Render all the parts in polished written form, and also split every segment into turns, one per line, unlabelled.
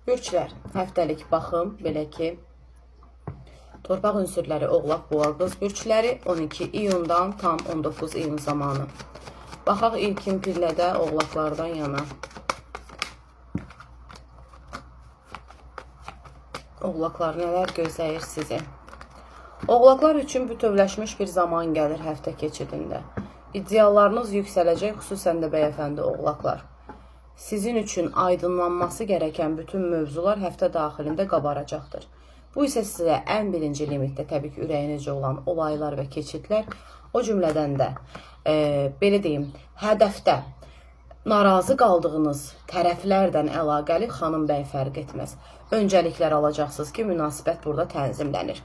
Bürçlər, həftəlik baxım, belə ki, torpaq ünsürləri Oğlaq, Boğa, Qız bürçləri 12 iyundan tam 19 iyun zamanı. Baxaq ilkin pillədə Oğlaqlardan yana. Oğlaqlar nələr gözləyir sizi? Oğlaqlar üçün bütövləşmiş bir zaman gəlir həftə keçidində. İdeallarınız yüksələcək, xüsusən də bəyəfəndi Oğlaqlar. Sizin üçün aydınlanması gereken bütün mövzular həftə daxilində qabaracaqdır. Bu isə sizə ən birinci limitdə təbii ki, ürəyinizcə olan olaylar və keçidlər, o cümlədən də, belə deyim, hədəfdə narazı qaldığınız tərəflərdən əlaqəli xanım bəy fərq etməz. Öncəliklər alacaqsınız ki, münasibət burada tənzimlənir.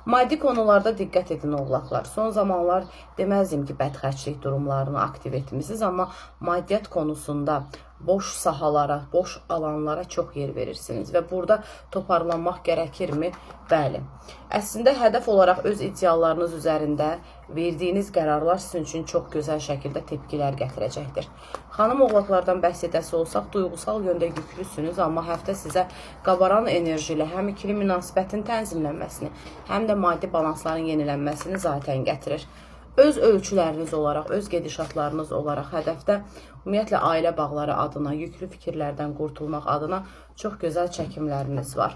Maddi konularda diqqət edin Oğlaqlar. Son zamanlar deməzdim ki, bədxərçlik durumlarını aktiv etmişsiniz, amma maddiyyat konusunda boş sahalara, boş alanlara çox yer verirsiniz və burada toparlanmaq gərəkirmi? Bəli. Əslində hədəf olaraq öz ideallarınız üzərində verdiyiniz qərarlar sizin üçün çox gözəl şəkildə tepkilər gətirəcəkdir. Xanım Oğlaqlardan bəhs edəsi olsaq, duyğusal yöndə yüklüsünüz, amma həftə sizə qabaran enerji ilə həm ikili münasibətin tənzimlənməsini, həm də maddi balansların yenilənməsini zaten gətirir. Öz ölçüləriniz olaraq, öz gedişatlarınız olaraq hədəfdə ümumiyyətlə ailə bağları adına, yüklü fikirlərdən qurtulmaq adına çox gözəl çəkimləriniz var.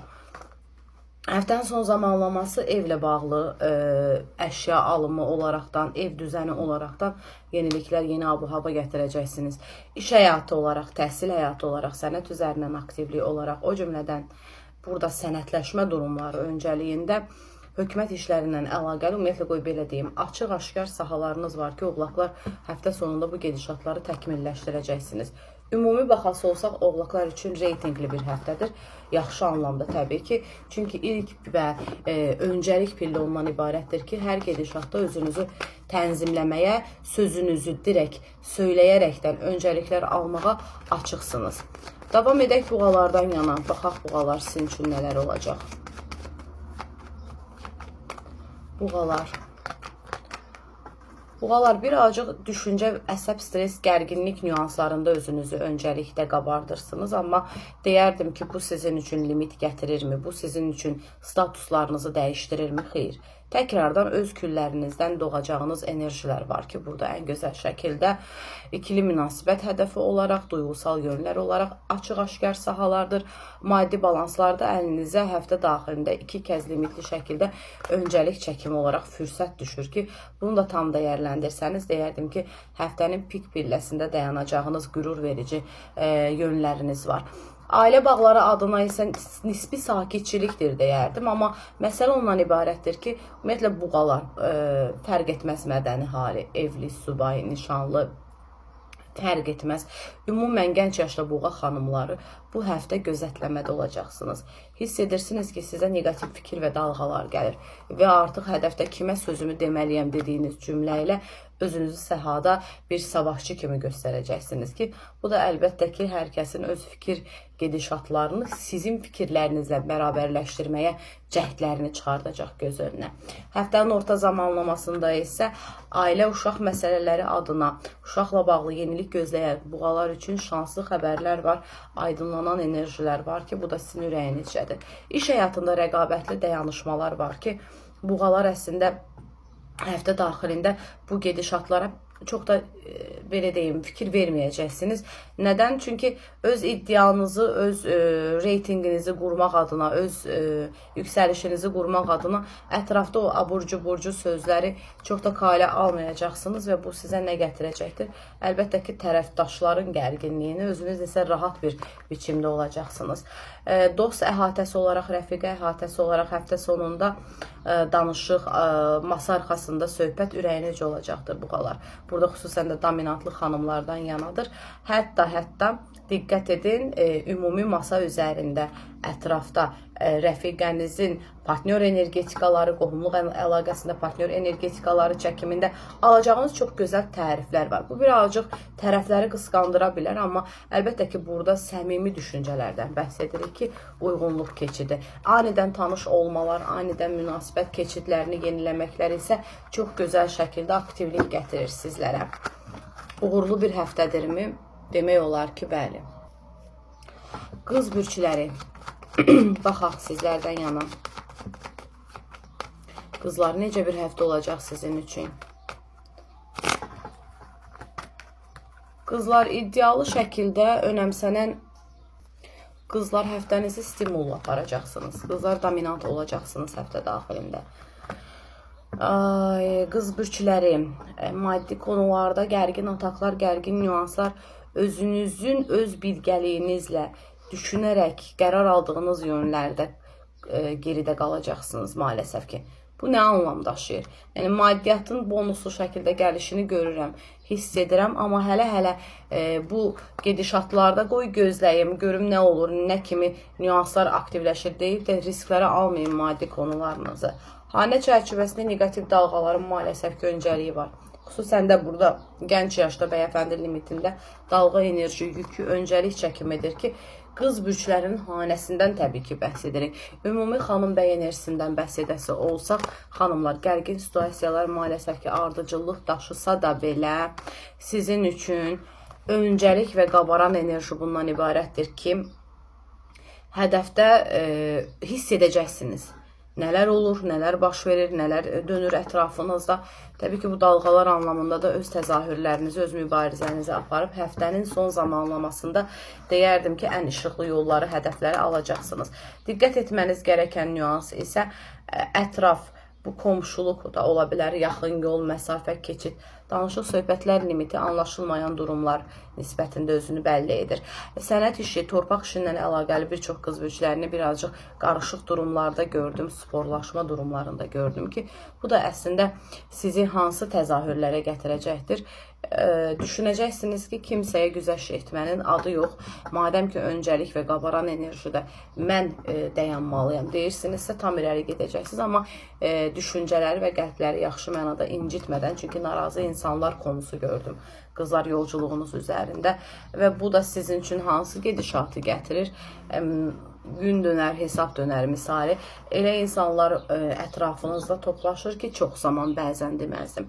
Həftənin son zamanlaması evlə bağlı əşya alımı olaraqdan, ev düzəni olaraqdan yeniliklər, yeni abu-hava gətirəcəksiniz. İş həyatı olaraq, təhsil həyatı olaraq, sənət üzərindən aktivlik olaraq, o cümlədən burada sənətləşmə durumları öncəliyində hökumət işlərindən əlaqəli, ümumiyyətlə qoy belə deyim, açıq-aşkar sahalarınız var ki, Oğlaqlar həftə sonunda bu gedişatları təkmilləşdirəcəksiniz. Ümumi baxası olsaq, Oğlaqlar üçün reytinqli bir həftədir. Yaxşı anlamda təbii ki. Çünki ilk və öncəlik pillə ondan ibarətdir ki, hər gedişatda özünüzü tənzimləməyə, sözünüzü direkt söyləyərəkdən öncəliklər almağa açıqsınız. Davam edək buğalardan yana. Baxaq buğalar sizin üçün nələr olacaq. Buğalar birazcık düşüncə, əsəb, stres, gərginlik nüanslarında özünüzü öncəlikdə qabardırsınız. Amma deyərdim ki, bu sizin üçün limit gətirirmi? Bu sizin üçün statuslarınızı dəyişdirirmi? Xeyr. Təkrardan öz küllərinizdən doğacağınız enerjilər var ki, burada ən gözəl şəkildə ikili münasibət hədəfi olaraq, duyğusal yönlər olaraq açıq-aşkar sahalardır. Maddi balanslarda əlinizə həftə daxilində 2 kəz limitli şəkildə öncəlik çəkimi olaraq fürsət düşür ki, bunu da tam dəyərləndirsəniz, deyərdim ki, həftənin pik pilləsində dayanacağınız qürur verici yönləriniz var. Ailə bağları adına isə nisbi sakitçilikdir deyərdim, amma məsələ ondan ibarətdir ki, ümumiyyətlə buğalar fərq etməz mədəni hali, evli, subay, nişanlı, fərq etməz. Ümumən gənc yaşlı buğa xanımları bu həftə gözətləmədə olacaqsınız. Hiss edirsiniz ki, sizə negativ fikir və dalğalar gəlir və artıq hədəfdə kimə sözümü deməliyəm dediyiniz cümlə ilə özünüzü səhada bir savaşçı kimi göstərəcəksiniz ki, bu da əlbəttə ki, hər kəsin öz fikir gedişatlarını sizin fikirlərinizlə bərabərləşdirməyə cəhdlərini çıxardacaq göz önünə. Həftənin orta zamanlamasında isə ailə uşaq məsələləri adına uşaqla bağlı yenilik gözləyən buğalar üçün şanslı xəbərlər var, aydınlanan enerjilər var ki, bu da sizin ürəyinizcədir. İş həyatında rəqabətli dayanışmalar var ki, buğalar əslində həftə daxilində bu gedişatlara çox da belə deyim, fikir verməyəcəksiniz. Nədən? Çünki öz iddianızı, öz reytinginizi qurmaq adına, öz yüksəlişinizi qurmaq adına ətrafda o aburcu-burcu sözləri çox da qaylə almayacaqsınız və bu sizə nə gətirəcəkdir? Əlbəttə ki, tərəfdaşların gərginliyini, özünüz isə rahat bir biçimdə olacaqsınız. Dost əhatəsi olaraq, rəfiqə əhatəsi olaraq həftə sonunda danışıq, masa arxasında söhbət ürəyinizcə olacaqdır buğalar. Burada xüsusən də dominantlı xanımlardan yanadır. Hətta diqqət edin, ümumi masa üzərində, ətrafda rəfiqənizin partnyor energetikaları, qohumluq əlaqəsində partnyor energetikaları çəkimində alacağınız çox gözəl təriflər var. Bu birazcıq tərəfləri qısqandıra bilər, amma əlbəttə ki, burada səmimi düşüncələrdən bəhs edirik ki, uyğunluq keçidi. Anidən tanış olmalar, anidən münasibət keçidlərini yeniləməklər isə çox gözəl şəkildə aktivlik gətirir sizlərə. Uğurlu bir həftədirmi? Demək olar ki, bəli. Qız bürçləri. Baxaq sizlərdən yana. Qızlar, necə bir həftə olacaq sizin üçün? Qızlar, iddialı şəkildə önəmsənən qızlar həftənizi stimulla aparacaqsınız. Qızlar, dominant olacaqsınız həftə daxilində. Qız bürçləri, maddi konularda gərgin ataklar, gərgin nüanslar, özünüzün öz bilgəliyinizlə düşünərək qərar aldığınız yönlərdə geridə qalacaqsınız maalesef ki. Bu nə anlam daşıyır? Yəni maddiyyatın bonuslu şəkildə gəlişini görürəm, hiss edirəm, amma hələ bu gedişatlarda qoy gözləyim, görüm nə olur, nə kimi nüanslar aktivləşir deyib də risklərə almayın maddi konularınızı. Hanə çərçivəsində negativ dalğaların maalesef ki öncəliyi var. Xüsusən də burada gənc yaşda bəyəfəndi limitində dalğa enerji yükü öncəlik çəkimidir ki, qız bürçlərinin hanəsindən təbii ki bəhs edirik. Ümumi xanım bəy enerjisindən bəhs edəsi olsaq, xanımlar, gərgin situasiyalar maalesef ki ardıcıllıq daşısa da belə sizin üçün öncəlik və qabaran enerji bundan ibarətdir ki, hədəfdə hiss edəcəksiniz. Nələr olur, nələr baş verir, nələr dönür ətrafınızda. Təbii ki, bu dalğalar anlamında da öz təzahürlərinizi, öz mübarizənizi aparıb həftənin son zamanlamasında deyərdim ki, ən işıqlı yolları, hədəfləri alacaqsınız. Diqqət etməniz gərəkən nüans isə ətraf, bu komşuluq da ola bilər, yaxın yol, məsafə, keçid, danışıq, söhbətlər limiti, anlaşılmayan durumlar nisbətində özünü bəlli edir. Sənət işi, torpaq işi ilə əlaqəli bir çox qız bürclərini birazcıq qarışıq durumlarda gördüm, sporlaşma durumlarında gördüm ki, bu da əslində sizi hansı təzahürlərə gətirəcəkdir. Düşünəcəksiniz ki, kimsəyə güzəşt etmənin adı yox. Madəm ki, öncəlik və qabaran enerjidə mən dayanmalıyam deyirsinizsə, tam irəli gedəcəksiniz. Amma düşüncələri və qəlbləri yaxşı mənada incitmədən, çünki narazı insanlar konusu gördüm qızlar yolculuğunuz üzərində və bu da sizin üçün hansı gedişatı gətirir? Gün dönər, hesab dönər misali. Elə insanlar ətrafınızda toplaşır ki, çox zaman bəzən deməzdim.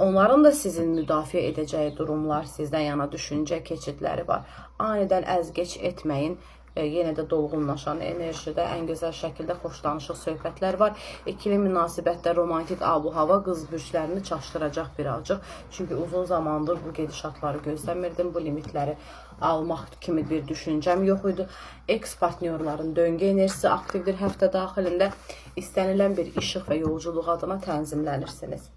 Onların da sizin müdafiə edəcəyi durumlar, sizdən yana düşüncə keçidləri var. Anidən əzgeç etməyin. Yenə də dolğunlaşan enerjidə ən gözəl şəkildə xoşlanışıq söhbətlər var. İkili münasibətdə romantik abu-hava qız bürclərini çaşdıracaq birazcıq. Çünki uzun zamandır bu gedişatları gözləmirdim. Bu limitləri almaq kimi bir düşüncəm yox idi. Eks-partnyorların döngü enerjisi aktivdir həftə daxilində. İstənilən bir işıq və yolculuq adına tənzimlənirsiniz.